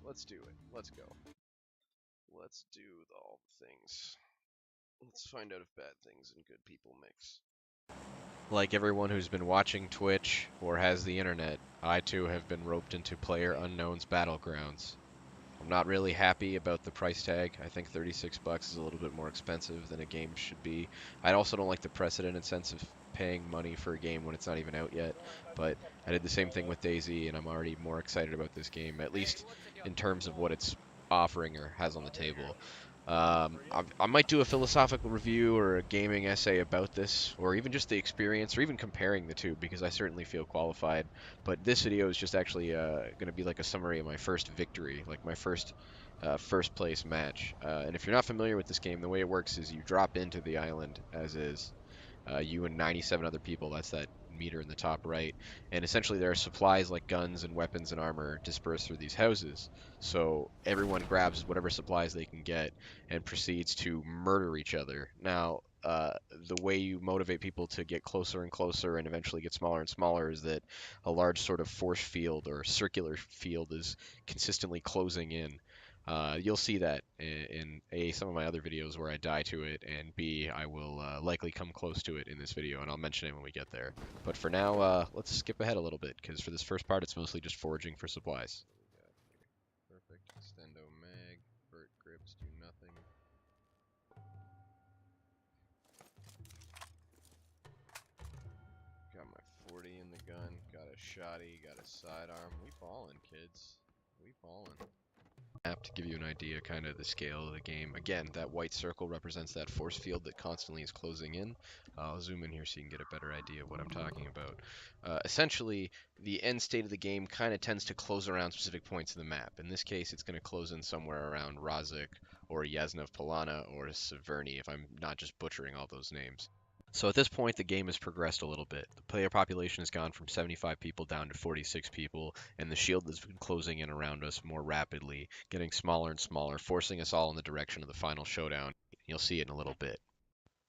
let's do it. Let's go. Let's do all the things. Let's find out if bad things and good people mix. Like everyone who's been watching Twitch or has the internet, I too have been roped into PlayerUnknown's Battlegrounds. I'm not really happy about the price tag. I think 36 bucks is a little bit more expensive than a game should be. I also don't like the precedent and sense of paying money for a game when it's not even out yet. But I did the same thing with DayZ, and I'm already more excited about this game, at least in terms of what it's offering or has on the table. I might do a philosophical review or a gaming essay about this, or even just the experience, or even comparing the two, because I certainly feel qualified. But this video is just actually going to be like a summary of my first victory, like my first place match. And if you're not familiar with this game, the way it works is you drop into the island as is. You and 97 other people, that's that meter in the top right. And essentially there are supplies like guns and weapons and armor dispersed through these houses. So everyone grabs whatever supplies they can get and proceeds to murder each other. Now, the way you motivate people to get closer and closer and eventually get smaller and smaller is that a large sort of force field or circular field is consistently closing in. You'll see that in A, some of my other videos where I die to it, and B, I will likely come close to it in this video, and I'll mention it when we get there. But for now, let's skip ahead a little bit, because for this first part, it's mostly just foraging for supplies. Perfect. Extendo mag. Vert grips do nothing. Got my 40 in the gun. Got a shotty. Got a sidearm. We ballin', kids. We ballin'. Map to give you an idea kind of the scale of the game. Again, that white circle represents that force field that constantly is closing in. I'll zoom in here so you can get a better idea of what I'm talking about. Essentially, the end state of the game kind of tends to close around specific points in the map. In this case, it's going to close in somewhere around Razik or Yaznov Polana or Severny, if I'm not just butchering all those names. So at this point, the game has progressed a little bit. The player population has gone from 75 people down to 46 people, and the shield has been closing in around us more rapidly, getting smaller and smaller, forcing us all in the direction of the final showdown. You'll see it in a little bit.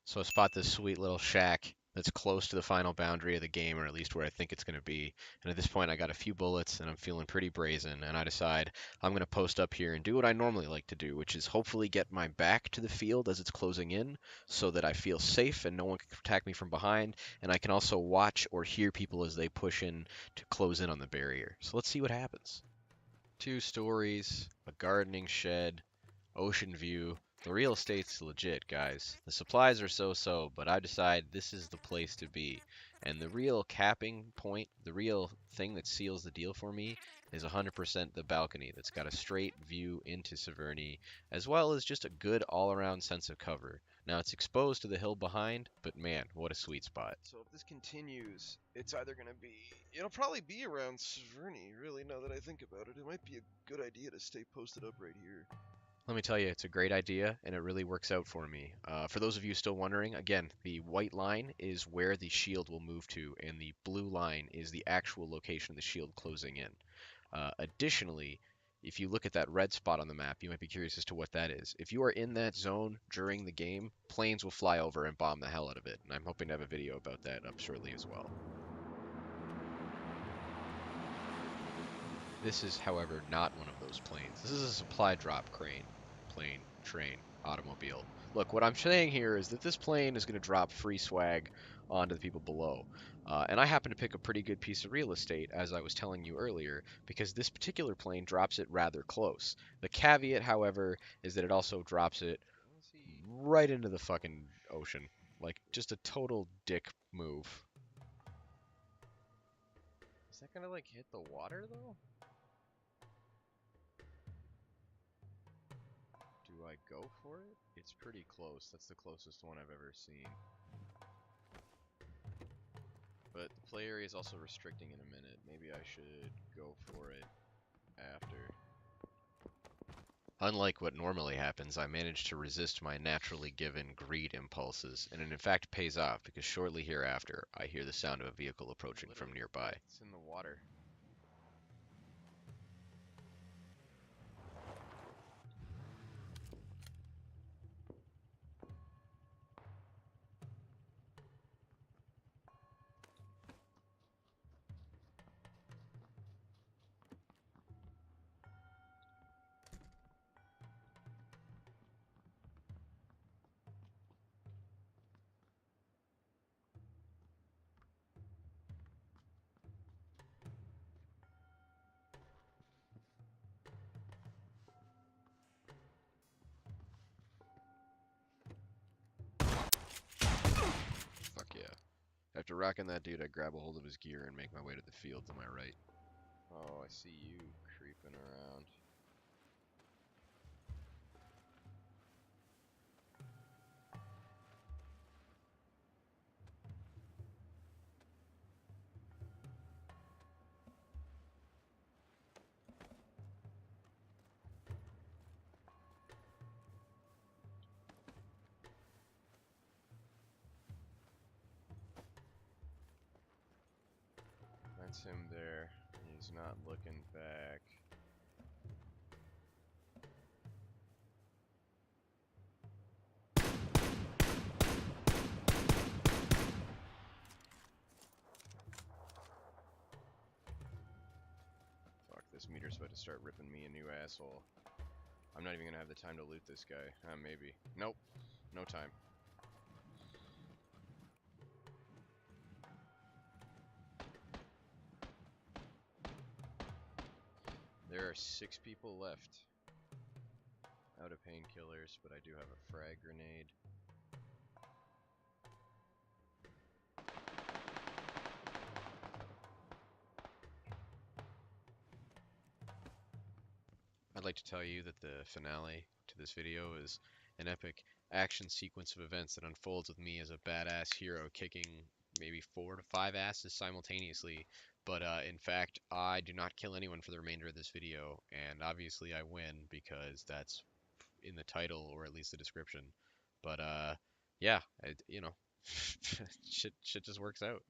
So I spot this sweet little shack that's close to the final boundary of the game, or at least where I think it's going to be. And at this point, I got a few bullets, and I'm feeling pretty brazen, and I decide I'm going to post up here and do what I normally like to do, which is hopefully get my back to the field as it's closing in, so that I feel safe and no one can attack me from behind, and I can also watch or hear people as they push in to close in on the barrier. So let's see what happens. 2 stories, a gardening shed, ocean view. The real estate's legit, guys. The supplies are so-so, but I decide this is the place to be. And the real capping point, the real thing that seals the deal for me, is 100% the balcony that's got a straight view into Severny, as well as just a good all-around sense of cover. Now, it's exposed to the hill behind, but man, what a sweet spot. So if this continues, it's either going to be... It'll probably be around Severny, really, now that I think about it. It might be a good idea to stay posted up right here. Let me tell you, it's a great idea, and it really works out for me. For those of you still wondering, again, the white line is where the shield will move to, and the blue line is the actual location of the shield closing in. Additionally, if you look at that red spot on the map, you might be curious as to what that is. If you are in that zone during the game, planes will fly over and bomb the hell out of it, and I'm hoping to have a video about that up shortly as well. This is, however, not one of those planes. This is a supply drop crane. Plane, train, automobile. Look, what I'm saying here is that this plane is going to drop free swag onto the people below. And I happen to pick a pretty good piece of real estate, as I was telling you earlier, because this particular plane drops it rather close. The caveat, however, is that it also drops it right into the fucking ocean. Like, just a total dick move. Is that gonna, like, hit the water, though? Do I go for it? It's pretty close. That's the closest one I've ever seen. But the play area is also restricting in a minute. Maybe I should go for it after. Unlike what normally happens, I managed to resist my naturally given greed impulses, and it in fact pays off because shortly hereafter, I hear the sound of a vehicle approaching from nearby. It's in the water. after rocking that dude, I grab a hold of his gear and make my way to the field to my right. Oh, I see you creeping around. That's him there. He's not looking back. Fuck, this meter's about to start ripping me a new asshole. I'm not even gonna have the time to loot this guy. Maybe. Nope. No time. There are 6 people left. Out of painkillers, but I do have a frag grenade. I'd like to tell you that the finale to this video is an epic action sequence of events that unfolds with me as a badass hero kicking maybe 4 to 5 asses simultaneously, but in fact I do not kill anyone for the remainder of this video, and obviously I win because that's in the title or at least the description. But yeah, you know, shit just works out.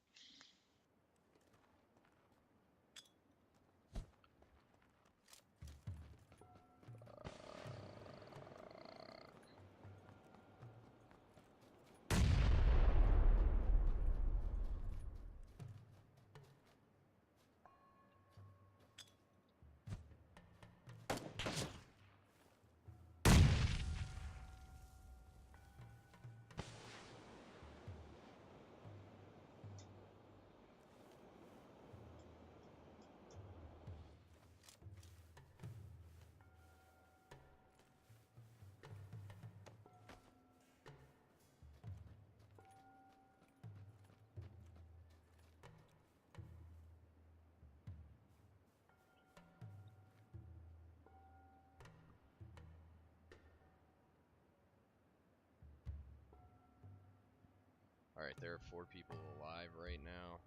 Alright, there are 4 people alive right now.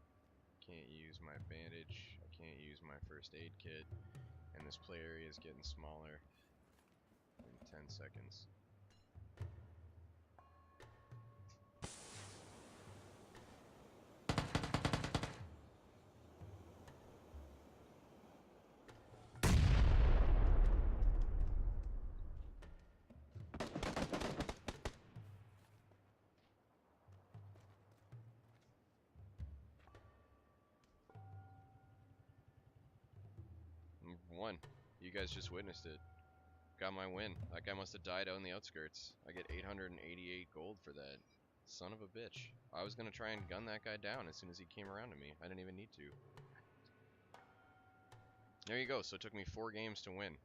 Can't use my bandage. I can't use my first aid kit. And this play area is getting smaller in 10 seconds. Won. You guys just witnessed it. Got my win. That guy must have died out in the outskirts. I get 888 gold for that. Son of a bitch. I was gonna try and gun that guy down as soon as he came around to me. I didn't even need to. There you go. So it took me 4 games to win.